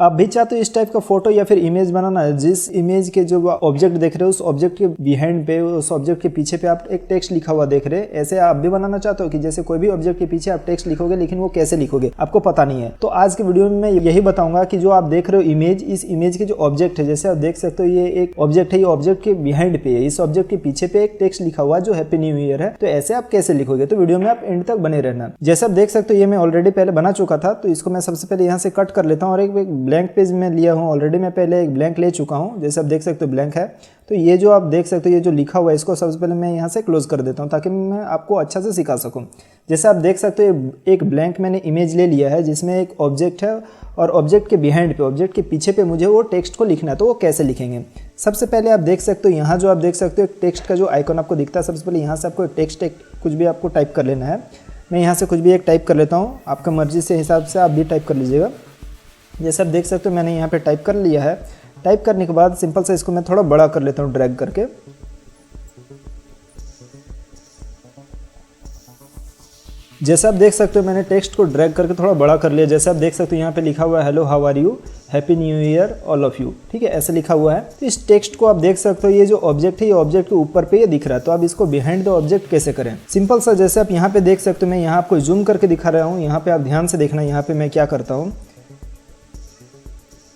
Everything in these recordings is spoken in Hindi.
आप भी चाहते हो इस टाइप का फोटो या फिर इमेज बनाना, जिस इमेज के जो ऑब्जेक्ट देख रहे हो उस ऑब्जेक्ट के बिहाइंड पे, उस ऑब्जेक्ट के पीछे पे आप एक टेक्स्ट लिखा हुआ देख रहे हैं, ऐसे आप भी बनाना चाहते हो कि जैसे कोई भी ऑब्जेक्ट के पीछे आप टेक्स्ट लिखोगे लेकिन वो कैसे लिखोगे आपको पता नहीं है। तो आज के वीडियो में मैं यही बताऊंगा कि जो आप देख रहे हो इमेज, इस इमेज के जो ऑब्जेक्ट है, जैसे आप देख सकते हो ये एक ऑब्जेक्ट है, ये ऑब्जेक्ट के बिहाइंड पे है, इस ऑब्जेक्ट के पीछे पे एक टेक्स्ट लिखा हुआ जो हैप्पी न्यू ईयर है। तो ऐसे आप कैसे लिखोगे, तो वीडियो में आप एंड तक बने रहना। जैसे आप देख सकते हो ये मैं ऑलरेडी पहले बना चुका था, तो इसको मैं सबसे पहले यहाँ से कट कर लेता हूँ और एक ब्लैंक पेज में लिया हूँ। ऑलरेडी मैं पहले एक ब्लैंक ले चुका हूँ, जैसे आप देख सकते हो ब्लैंक है। तो ये जो आप देख सकते हो ये जो लिखा हुआ है इसको सबसे पहले मैं यहाँ से क्लोज कर देता हूँ ताकि मैं आपको अच्छा से सिखा सकूँ। जैसे आप देख सकते हो एक ब्लैंक मैंने इमेज ले लिया है जिसमें एक ऑब्जेक्ट है और ऑब्जेक्ट के बिहाइंड पे, ऑब्जेक्ट के पीछे पे मुझे वो टेक्स्ट को लिखना है। तो वो कैसे लिखेंगे, सबसे पहले आप देख सकते हो यहाँ जो आप देख सकते हो एक टेक्स्ट का जो आइकन आपको दिखता है, सबसे पहले यहाँ से आपको टेक्स्ट कुछ भी आपको टाइप कर लेना है। मैं यहाँ से कुछ भी एक टाइप कर लेता हूँ, आपका मर्जी से हिसाब से आप भी टाइप कर लीजिएगा। जैसे आप देख सकते हो मैंने यहाँ पे टाइप कर लिया है। टाइप करने के बाद सिंपल से इसको मैं थोड़ा बड़ा कर लेता हूँ ड्रैग करके। जैसे आप देख सकते हो मैंने टेक्स्ट को ड्रैग करके थोड़ा बड़ा कर लिया। जैसे आप देख सकते हो यहाँ पे लिखा हुआ है hello how are you, happy new year all of you, ठीक है, ऐसे लिखा हुआ है। तो इस टेक्स्ट को आप देख सकते हो ये जो ऑब्जेक्ट है ये ऑब्जेक्ट के ऊपर पे ये दिख रहा है। तो आप इसको बिहाइंड द ऑब्जेक्ट कैसे करें, सिंपल सा, जैसे आप यहाँ पे देख सकते हो मैं यहाँ आपको जूम करके दिखा रहा हूँ। यहाँ पे आप ध्यान से देखना, यहाँ पे मैं क्या करता हूँ।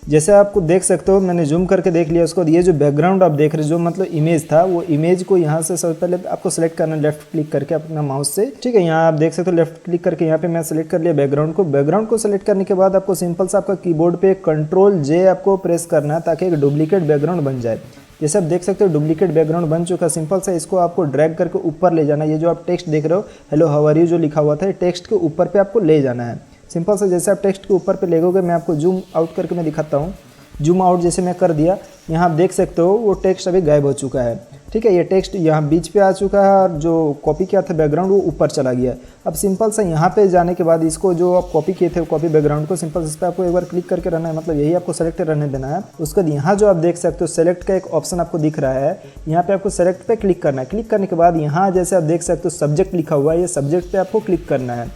जैसे आपको देख सकते हो मैंने जूम करके देख लिया उसको। ये जो बैकग्राउंड आप देख रहे हो जो मतलब इमेज था, वो इमेज को यहाँ से सबसे पहले आपको सेलेक्ट करना है लेफ्ट क्लिक करके अपना माउस से, ठीक है। यहाँ आप देख सकते हो लेफ्ट क्लिक करके यहाँ पे मैं सेलेक्ट कर लिया बैकग्राउंड को। बैकग्राउंड को सेलेक्ट करने के बाद आपको सिंपल सा आपका कीबोर्ड पे Ctrl+J आपको प्रेस करना है ताकि एक डुप्लीकेट बैकग्राउंड बन जाए। जैसे आप देख सकते हो डुप्लीकेट बैकग्राउंड बन चुका। सिंपल सा इसको आपको ड्रैग करके ऊपर ले जाना है। ये जो आप टेक्स्ट देख रहे हो हेलो हाउ आर यू जो लिखा हुआ था, टेक्स्ट के ऊपर पे आपको ले जाना है। सिंपल सा जैसे आप टेक्स्ट के ऊपर पे ले गए, मैं आपको जूम आउट करके मैं दिखाता हूँ। जूम आउट जैसे मैं कर दिया, यहाँ आप देख सकते हो वो टेक्स्ट अभी गायब हो चुका है, ठीक है। ये टेक्स्ट यहाँ बीच पे आ चुका है और जो कॉपी किया था बैकग्राउंड वो ऊपर चला गया। अब सिंपल सा यहाँ पे जाने के बाद इसको जो आप कॉपी किए थे कॉपी बैकग्राउंड को, सिंपल इस पर आपको एक बार क्लिक करके रहना है, मतलब यही आपको सेलेक्ट रहने देना है। उसके बाद यहाँ जो आप देख सकते हो सेलेक्ट का एक ऑप्शन आपको दिख रहा है, यहाँ पे आपको सेलेक्ट पे क्लिक करना है। क्लिक करने के बाद यहाँ जैसे आप देख सकते हो सब्जेक्ट लिखा हुआ है, ये सब्जेक्ट पे आपको क्लिक करना है।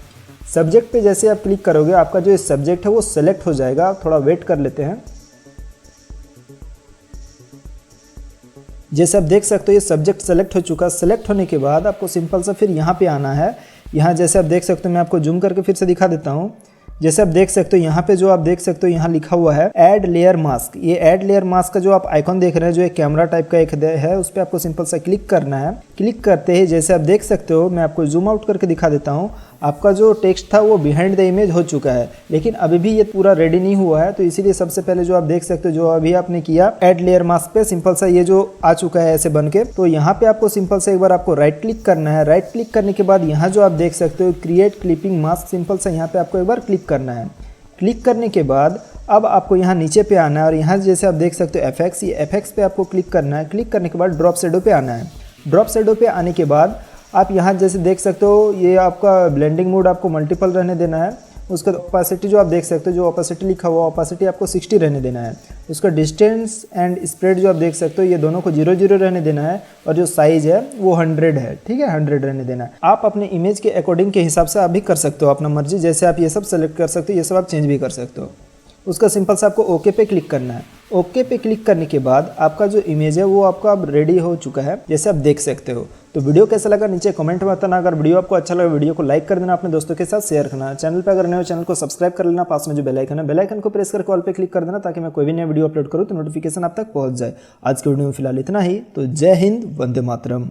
सब्जेक्ट पे जैसे आप क्लिक करोगे आपका जो सब्जेक्ट है वो सेलेक्ट हो जाएगा। थोड़ा वेट कर लेते हैं। जैसे आप देख सकते हो ये सब्जेक्ट सेलेक्ट हो चुका। सेलेक्ट होने के बाद आपको सिंपल सा फिर यहाँ पे आना है। यहाँ जैसे आप देख सकते हो मैं आपको जूम करके फिर से दिखा देता हूँ। जैसे आप देख सकते हो यहाँ पे जो आप देख सकते हो यहाँ लिखा हुआ है ऐड लेयर मास्क। ये ऐड लेयर मास्क का जो आप आइकॉन देख रहे हैं जो एक कैमरा टाइप का एक है, उस पर आपको सिंपल सा क्लिक करना है। क्लिक करते ही जैसे आप देख सकते हो मैं आपको जूम आउट करके दिखा देता हूँ। आपका जो टेक्स्ट था वो बिहाइंड द इमेज हो चुका है, लेकिन अभी भी ये पूरा रेडी नहीं हुआ है। तो इसीलिए सबसे पहले जो आप देख सकते हो जो अभी आपने किया ऐड लेयर मास्क पे, सिंपल सा ये जो आ चुका है ऐसे बन के, तो यहाँ पे आपको सिंपल सा एक बार आपको राइट क्लिक करना है। राइट क्लिक करने के बाद यहाँ जो आप देख सकते हो क्रिएट क्लिपिंग मास्क, सिंपल सा यहाँ पे आपको एक बार क्लिक करना है। क्लिक करने के बाद अब आपको यहाँ नीचे पे आना है और यहाँ जैसे आप देख सकते हो एफएक्स, ये एफएक्स पे आपको क्लिक करना है। क्लिक करने के बाद ड्रॉप शैडो पे आना है। ड्रॉप शैडो पे आने के बाद आप यहाँ जैसे देख सकते हो ये आपका ब्लेंडिंग मोड आपको मल्टीपल रहने देना है। उसका ओपेसिटी जो आप देख सकते हो जो ओपेसिटी लिखा हुआ ओपेसिटी आपको 60 रहने देना है। उसका डिस्टेंस एंड स्प्रेड जो आप देख सकते हो ये दोनों को 0 रहने देना है और जो साइज है वो 100 है, ठीक है, 100 रहने देना है। आप अपने इमेज के अकॉर्डिंग के हिसाब से आप भी कर सकते हो अपना मर्जी, जैसे आप ये सब सेलेक्ट कर सकते हो, ये सब आप चेंज भी कर सकते हो। उसका सिंपल से आपको ओके पे क्लिक करना है। ओके पे क्लिक करने के बाद आपका जो इमेज है वो आपका अब रेडी हो चुका है, जैसे आप देख सकते हो। तो वीडियो कैसा लगा नीचे कमेंट में बताना। अगर वीडियो आपको अच्छा लगा वीडियो को लाइक कर देना, अपने दोस्तों के साथ शेयर करना। चैनल पे अगर नए हो चैनल को सब्सक्राइब कर लेना। पास में जो बेल आइकन है बेल आइकन को प्रेस करके ऑल पे क्लिक कर देना ताकि मैं कोई भी नया वीडियो अपलोड करूँ तो नोटिफिकेशन आप तक पहुंच जाए। आज के वीडियो में फिलहाल इतना ही। तो जय हिंद, वंदे मातरम।